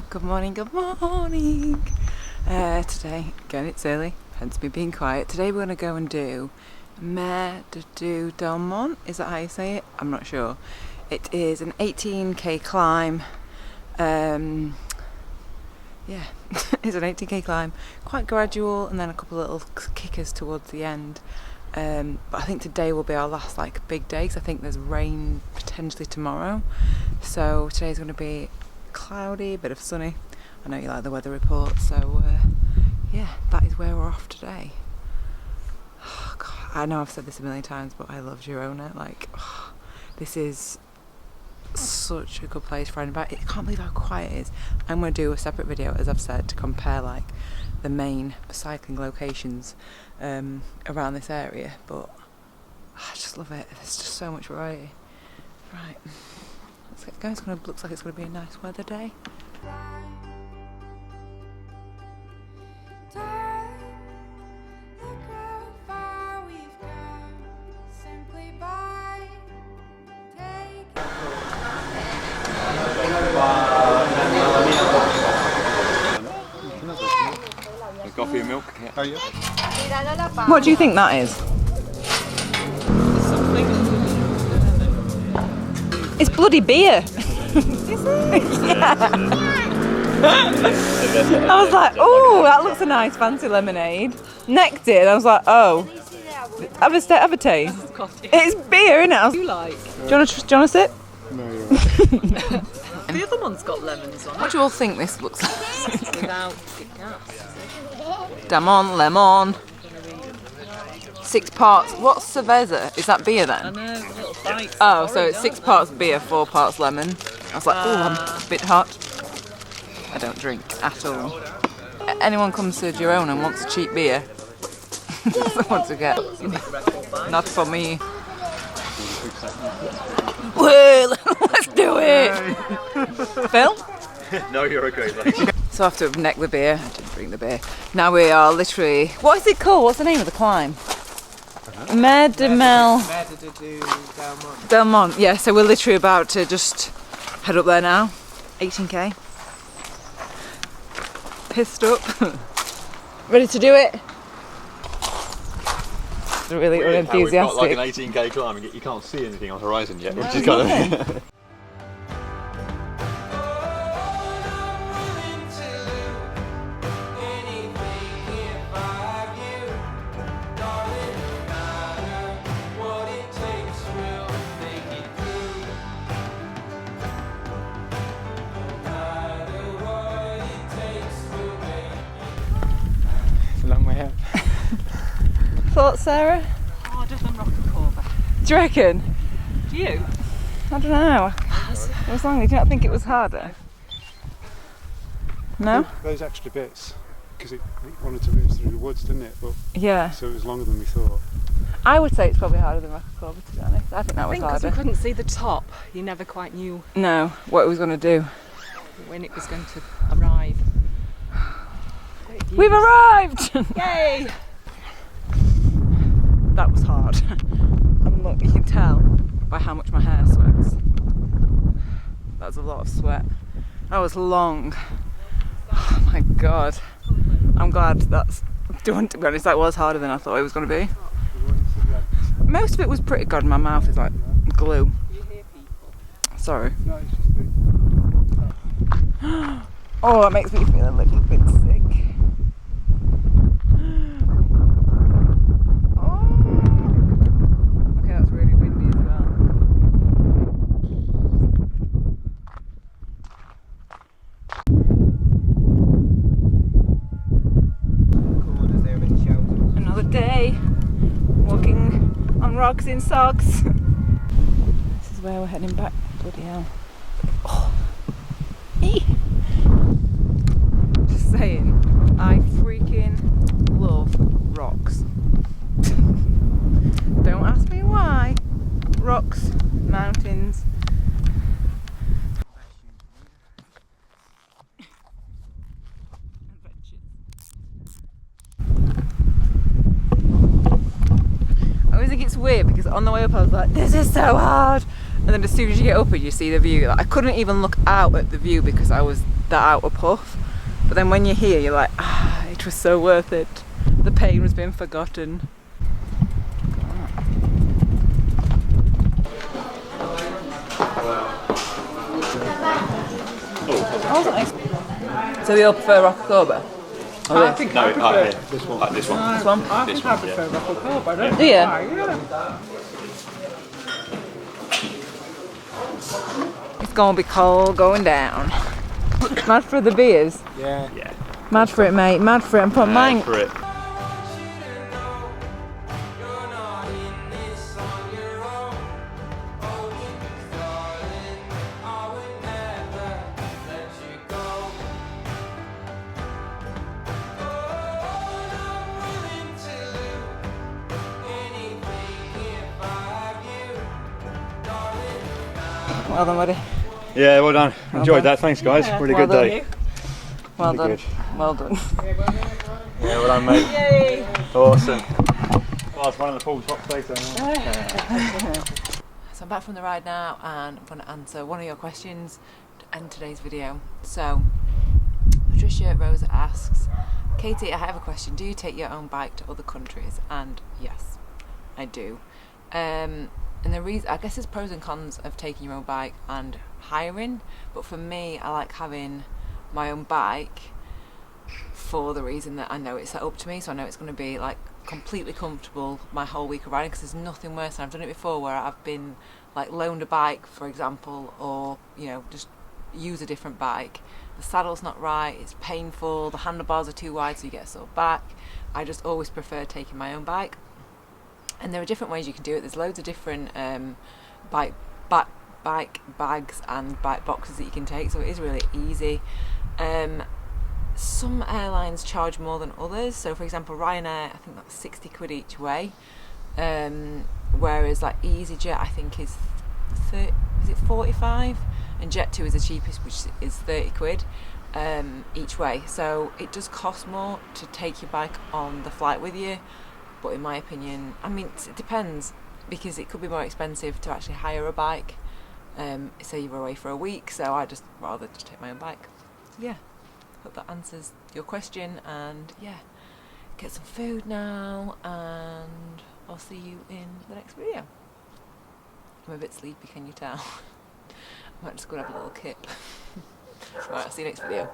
Good morning, good morning. Today, again it's early, hence me being quiet. Today we're going to go and do Mer du Delmont, is that how you say it? I'm not sure. It is an 18k climb. Yeah, it's an 18k climb, quite gradual, and then a couple of little kickers towards the end. But I think today will be our last big day, because I think there's rain potentially tomorrow. So today's going to be cloudy, a bit of sunny. I know you like the weather report, so yeah, that is where we're off today. Oh, God, I know I've said this a million times, but I love Girona. This is such a good place for anybody. I can't believe how quiet it is. I'm going to do a separate video, as I've said, to compare the main cycling locations around this area, but I just love it. There's just so much variety. Right, let's get going. Looks like it's going to be a nice weather day. Coffee and milk. Oh, yeah. What do you think that is? It's bloody beer. Is it? Yeah. I was like, oh, that looks a nice fancy lemonade. Necked it, and I was like, oh, have a taste. It's beer, isn't it? You like? Do you want to sip? No, you're right. The other one's got lemons on it. What do you all think this looks like? Without gas. Damon, lemon. 6 parts. What's cerveza? Is that beer I then? know, the little bites. Oh, so it's 6 parts beer, 4 parts lemon. I was like, oh, I'm a bit hot. I don't drink at all. Anyone comes to Girona and wants cheap beer, that's the one to get. Not for me. Well, let's do it. Phil? No, you're okay, mate. So after I've necked the beer, I didn't drink the beer. Now we are literally, what is it called? What's the name of the climb? Mer du Delmont. Yeah, so we're literally about to just head up there now. 18k. Pissed up. Ready to do it? Really unenthusiastic. We've got an 18k climb and you can't see anything on the horizon yet, which is kind of... Long way out. Thoughts, Sarah? Oh, just on rock and cover. Do you reckon? Do you? I don't know. It was long. Did you not think it was harder? No? Those extra bits, because it wanted to move through the woods, didn't it? But Yeah. so it was longer than we thought. I would say it's probably harder than Rockacorba, to be honest. I think that I was think because harder. we couldn't see the top, you never quite knew No, what it was going to do. when it was going to arrive. We've arrived! Yay! That was hard. And look, you can tell by how much my hair sweats. That was a lot of sweat. That was long. Oh my God. I'm glad that's done, to be honest. That was harder than I thought it was going to be. Most of it was pretty good. My mouth is like glue. Sorry. No, it's just the... Oh, that makes me feel a little bit sick. Oh. Okay, that's really windy as well. Another day walking on rocks in socks. This is where we're heading back. Bloody hell. Oh. Eee. Just saying, I freaking love rocks. Don't ask me why. Rocks, mountains. I always think it's weird because on the way up I was like, this is so hard. and then as soon as you get up and you see the view, like, I couldn't even look out at the view because I was that out of puff. But then when you're here, you're like, it was so worth it. The pain was being forgotten. So we all prefer Rockakobra? I think No, I prefer here. this one. This one. This one? I This think I one, prefer yeah. Rockakobra. I don't know Yeah. why, yeah. It's gonna be cold going down. Mad for the beers? Yeah. Yeah. Mad for it, mate. Mad for it. And put mine. For it. Well done, buddy. Yeah, well done. Enjoyed that. Thanks, guys. Really Well good done. day. Well Really done. good. Well done. Yeah, well done, mate. Yay! Awesome. Well, it's one of the Paul's hot steaks. So I'm back from the ride now and I'm going to answer one of your questions to end today's video. So Patricia Rosa asks, Katie, I have a question. Do you take your own bike to other countries? And yes, I do. And the reason, I guess there's pros and cons of taking your own bike and hiring, but for me, I like having my own bike for the reason that I know it's set up to me, so I know it's going to be like completely comfortable my whole week of riding, because there's nothing worse, and I've done it before where I've been like loaned a bike, for example, or just use a different bike. The saddle's not right, it's painful, the handlebars are too wide so you get a sore back. I just always prefer taking my own bike. And there are different ways you can do it. There's loads of different bike bags and bike boxes that you can take, so it is really easy. Some airlines charge more than others, so for example Ryanair, I think that's 60 quid each way, whereas like EasyJet I think is 45, and Jet2 is the cheapest, which is 30 quid each way. So it does cost more to take your bike on the flight with you, but in my opinion, I mean, it depends, because it could be more expensive to actually hire a bike, say you're away for a week, so I just rather just take my own bike. So yeah, hope that answers your question, and yeah, get some food now, and I'll see you in the next video. I'm a bit sleepy, can you tell? I might just go and have a little kip. Right, I'll see you next video.